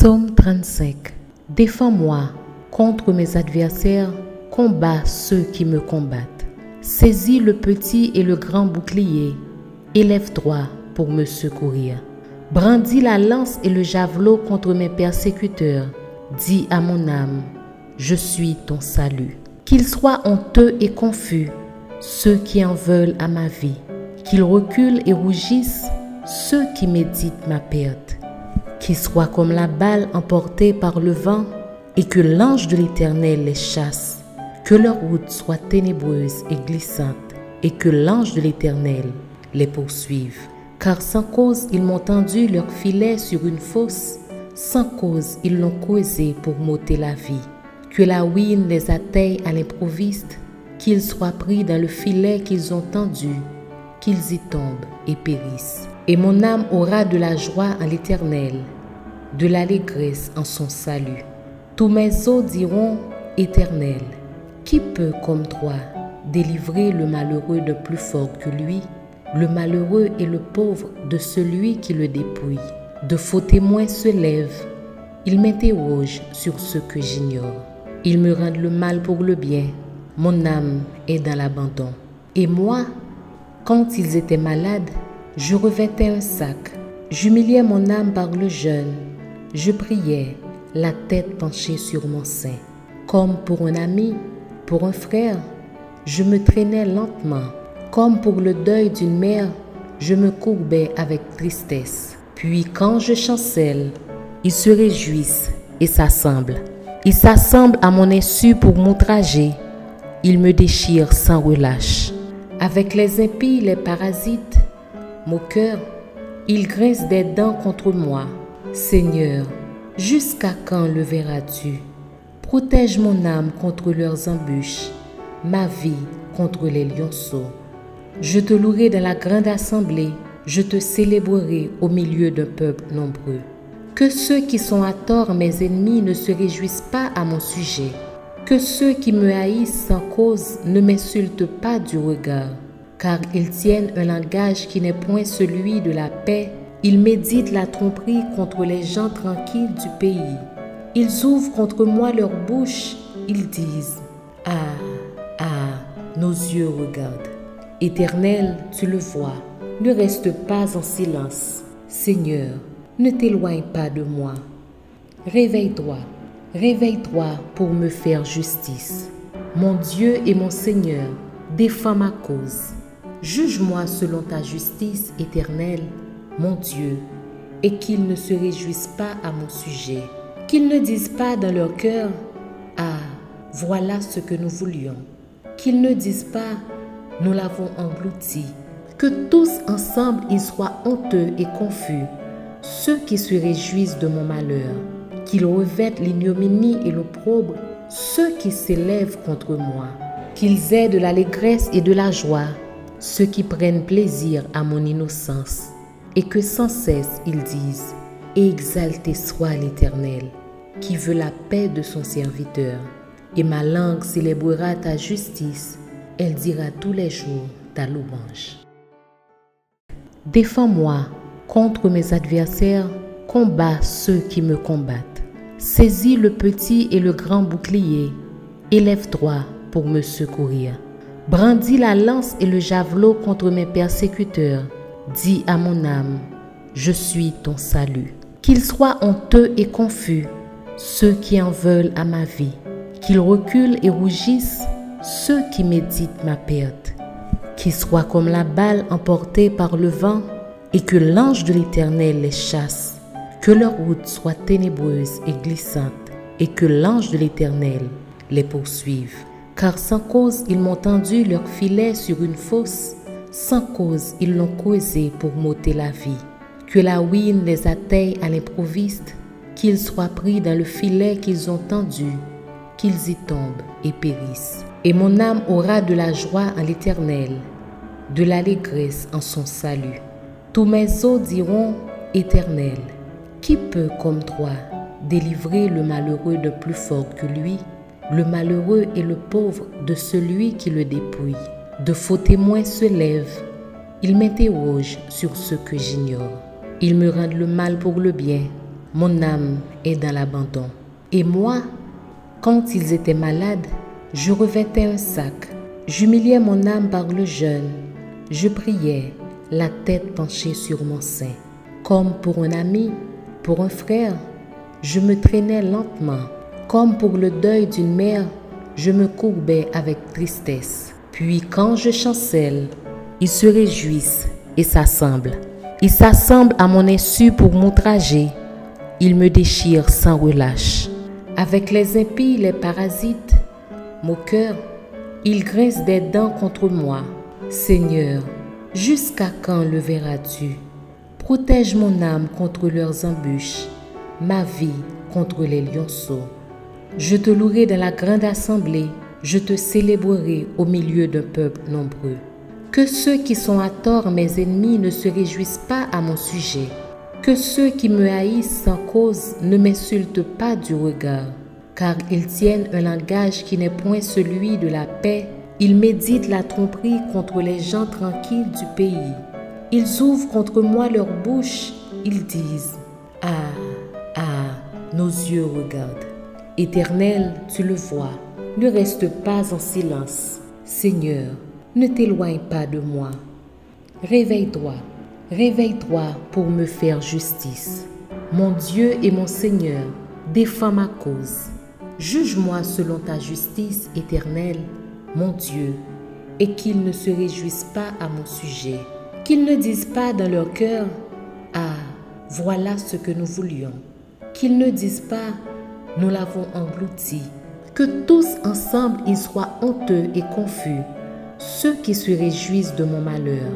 Psaume 35. Défends-moi contre mes adversaires, combats ceux qui me combattent. Saisis le petit et le grand bouclier, élève-toi pour me secourir. Brandis la lance et le javelot contre mes persécuteurs. Dis à mon âme, je suis ton salut. Qu'ils soient honteux et confus, ceux qui en veulent à ma vie. Qu'ils reculent et rougissent, ceux qui méditent ma perte. Qu'ils soient comme la balle emportée par le vent et que l'ange de l'Éternel les chasse. Que leur route soit ténébreuse et glissante et que l'ange de l'Éternel les poursuive. Car sans cause ils m'ont tendu leur filet sur une fosse, sans cause ils l'ont causé pour m'ôter la vie. Que la ruine les atteigne à l'improviste, qu'ils soient pris dans le filet qu'ils ont tendu, qu'ils y tombent et périssent. Et mon âme aura de la joie en l'Éternel, de l'allégresse en son salut. Tous mes os diront, Éternel, qui peut comme toi délivrer le malheureux de plus fort que lui, le malheureux et le pauvre de celui qui le dépouille? De faux témoins se lèvent, ils m'interrogent sur ce que j'ignore. Ils me rendent le mal pour le bien, mon âme est dans l'abandon. Et moi, quand ils étaient malades, je revêtais un sac, j'humiliais mon âme par le jeûne, je priais, la tête penchée sur mon sein. Comme pour un ami, pour un frère, je me traînais lentement. Comme pour le deuil d'une mère, je me courbais avec tristesse. Puis quand je chancelle, ils se réjouissent et s'assemblent. Ils s'assemblent à mon insu pour m'outrager. Ils me déchirent sans relâche. Avec les impies, les parasites, moqueurs, ils grincent des dents contre moi. Seigneur, jusqu'à quand le verras-tu? Protège mon âme contre leurs embûches, ma vie contre les lionceaux. Je te louerai dans la grande assemblée, je te célébrerai au milieu d'un peuple nombreux. Que ceux qui sont à tort mes ennemis ne se réjouissent pas à mon sujet. Que ceux qui me haïssent sans cause ne m'insultent pas du regard. Car ils tiennent un langage qui n'est point celui de la paix. Ils méditent la tromperie contre les gens tranquilles du pays. Ils ouvrent contre moi leur bouche. Ils disent, ah, nos yeux regardent. Éternel, tu le vois, ne reste pas en silence. Seigneur, ne t'éloigne pas de moi. Réveille-toi, réveille-toi pour me faire justice. Mon Dieu et mon Seigneur, défends ma cause. Juge-moi selon ta justice éternelle, mon Dieu, et qu'ils ne se réjouissent pas à mon sujet. Qu'ils ne disent pas dans leur cœur, ah, voilà ce que nous voulions. Qu'ils ne disent pas, nous l'avons englouti. Que tous ensemble ils soient honteux et confus, ceux qui se réjouissent de mon malheur. Qu'ils revêtent l'ignominie et l'opprobre, ceux qui s'élèvent contre moi. Qu'ils aient de l'allégresse et de la joie, ceux qui prennent plaisir à mon innocence. Et que sans cesse ils disent, exalté soit l'Éternel, qui veut la paix de son serviteur. Et ma langue célébrera ta justice, elle dira tous les jours ta louange. Défends-moi contre mes adversaires, combats ceux qui me combattent. Saisis le petit et le grand bouclier, élève-toi pour me secourir. Brandis la lance et le javelot contre mes persécuteurs. Dis à mon âme, je suis ton salut. Qu'ils soient honteux et confus, ceux qui en veulent à ma vie. Qu'ils reculent et rougissent, ceux qui méditent ma perte. Qu'ils soient comme la balle emportée par le vent et que l'ange de l'Éternel les chasse. Que leur route soit ténébreuse et glissante et que l'ange de l'Éternel les poursuive. Car sans cause ils m'ont tendu leur filet sur une fosse, sans cause ils l'ont causé pour m'ôter la vie. Que la ruine les atteigne à l'improviste, qu'ils soient pris dans le filet qu'ils ont tendu, qu'ils y tombent et périssent. Et mon âme aura de la joie en l'Éternel, de l'allégresse en son salut. Tous mes os diront, Éternel, qui peut comme toi délivrer le malheureux de plus fort que lui, le malheureux et le pauvre de celui qui le dépouille? De faux témoins se lèvent, ils m'interrogent sur ce que j'ignore. Ils me rendent le mal pour le bien, mon âme est dans l'abandon. Et moi, quand ils étaient malades, je revêtais un sac. J'humiliais mon âme par le jeûne. Je priais, la tête penchée sur mon sein. Comme pour un ami, pour un frère, je me traînais lentement. Comme pour le deuil d'une mère, je me courbais avec tristesse. Puis quand je chancelle, ils se réjouissent et s'assemblent. Ils s'assemblent à mon insu pour m'outrager. Ils me déchirent sans relâche. Avec les impies, les parasites, moqueurs, ils grincent des dents contre moi. Seigneur, jusqu'à quand le verras-tu? Protège mon âme contre leurs embûches, ma vie contre les lionceaux. Je te louerai dans la grande assemblée, je te célébrerai au milieu d'un peuple nombreux. Que ceux qui sont à tort mes ennemis ne se réjouissent pas à mon sujet. Que ceux qui me haïssent sans cause ne m'insultent pas du regard. Car ils tiennent un langage qui n'est point celui de la paix. Ils méditent la tromperie contre les gens tranquilles du pays. Ils ouvrent contre moi leur bouche, ils disent « Ah, ah, nos yeux regardent. » Éternel, tu le vois, ne reste pas en silence. Seigneur, ne t'éloigne pas de moi. Réveille-toi, réveille-toi pour me faire justice. Mon Dieu et mon Seigneur, défends ma cause. Juge-moi selon ta justice éternelle, mon Dieu, et qu'ils ne se réjouissent pas à mon sujet. Qu'ils ne disent pas dans leur cœur « Ah, voilà ce que nous voulions ». Qu'ils ne disent pas « Nous l'avons englouti ». Que tous ensemble ils soient honteux et confus, ceux qui se réjouissent de mon malheur.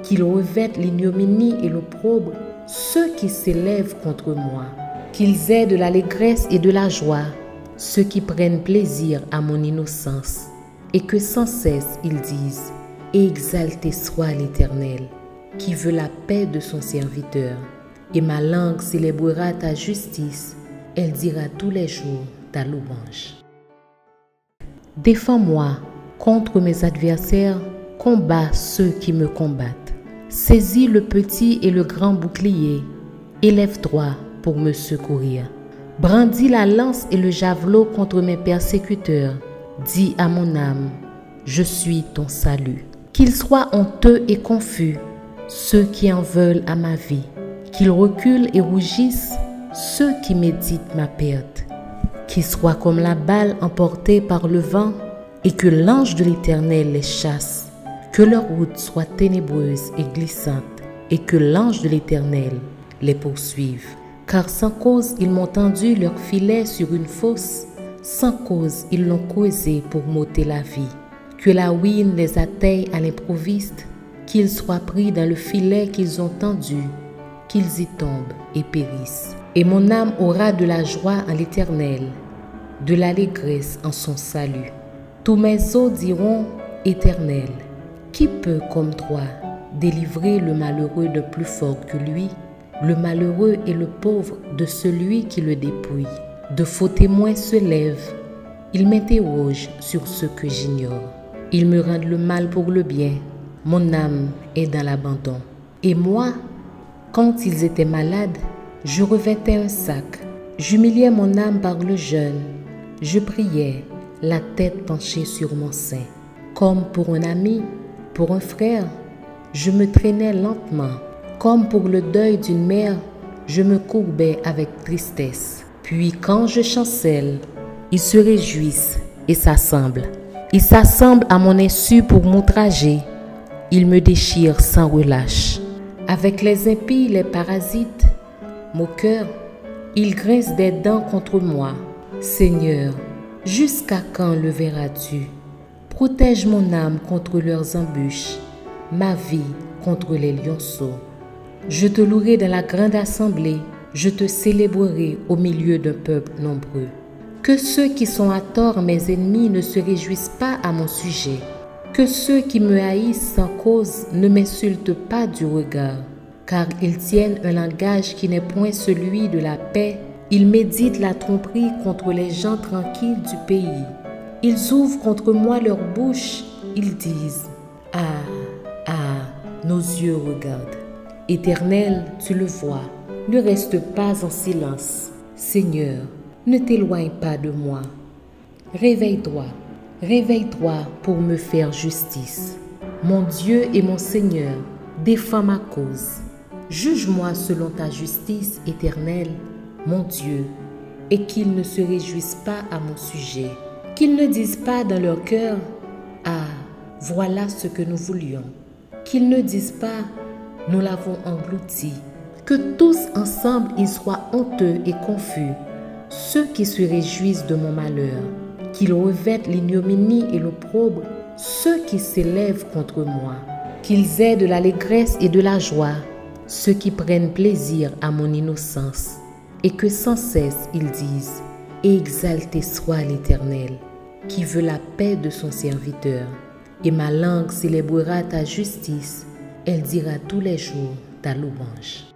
Qu'ils revêtent l'ignominie et l'opprobre, ceux qui s'élèvent contre moi. Qu'ils aient de l'allégresse et de la joie, ceux qui prennent plaisir à mon innocence. Et que sans cesse ils disent « Exalté soit l'Éternel, qui veut la paix de son serviteur. Et ma langue célébrera ta justice, elle dira tous les jours ta louange. » Défends-moi contre mes adversaires, combat ceux qui me combattent. Saisis le petit et le grand bouclier, élève droit pour me secourir. Brandis la lance et le javelot contre mes persécuteurs. Dis à mon âme, je suis ton salut. Qu'ils soient honteux et confus, ceux qui en veulent à ma vie. Qu'ils reculent et rougissent, ceux qui méditent ma perte. Qu'ils soient comme la balle emportée par le vent, et que l'ange de l'Éternel les chasse. Que leur route soit ténébreuse et glissante, et que l'ange de l'Éternel les poursuive. Car sans cause ils m'ont tendu leur filet sur une fosse, sans cause ils l'ont causé pour m'ôter la vie. Que la ruine les atteigne à l'improviste, qu'ils soient pris dans le filet qu'ils ont tendu, qu'ils y tombent et périssent. Et mon âme aura de la joie en l'Éternel, de l'allégresse en son salut. Tous mes os diront, Éternel, qui peut comme toi délivrer le malheureux de plus fort que lui, le malheureux et le pauvre de celui qui le dépouille? De faux témoins se lèvent, ils m'interrogent sur ce que j'ignore. Ils me rendent le mal pour le bien, mon âme est dans l'abandon. Et moi, quand ils étaient malades, je revêtais un sac. J'humiliais mon âme par le jeûne. Je priais, la tête penchée sur mon sein. Comme pour un ami, pour un frère, je me traînais lentement. Comme pour le deuil d'une mère, je me courbais avec tristesse. Puis quand je chancelle, ils se réjouissent et s'assemblent. Ils s'assemblent à mon insu pour m'outrager. Ils me déchirent sans relâche. Avec les impies, les parasites, moqueurs, ils grincent des dents contre moi. Seigneur, jusqu'à quand le verras-tu? Protège mon âme contre leurs embûches, ma vie contre les lionceaux. Je te louerai dans la grande assemblée, je te célébrerai au milieu d'un peuple nombreux. Que ceux qui sont à tort mes ennemis ne se réjouissent pas à mon sujet. Que ceux qui me haïssent sans cause ne m'insultent pas du regard. Car ils tiennent un langage qui n'est point celui de la paix. Ils méditent la tromperie contre les gens tranquilles du pays. Ils ouvrent contre moi leur bouche, ils disent « Ah, ah, nos yeux regardent. » Éternel, tu le vois, Ne reste pas en silence. Seigneur, ne t'éloigne pas de moi. Réveille-toi, réveille-toi pour me faire justice. Mon Dieu et mon Seigneur, défends ma cause. Juge-moi selon ta justice éternelle, mon Dieu, et qu'ils ne se réjouissent pas à mon sujet. Qu'ils ne disent pas dans leur cœur, « Ah, voilà ce que nous voulions. » Qu'ils ne disent pas, « Nous l'avons englouti. » Que tous ensemble ils soient honteux et confus, ceux qui se réjouissent de mon malheur. Qu'ils revêtent l'ignominie et l'opprobre, ceux qui s'élèvent contre moi. Qu'ils aient de l'allégresse et de la joie, ceux qui prennent plaisir à mon innocence. Et que sans cesse ils disent, « Exalté soit l'Éternel, qui veut la paix de son serviteur. » Et ma langue célébrera ta justice, elle dira tous les jours ta louange.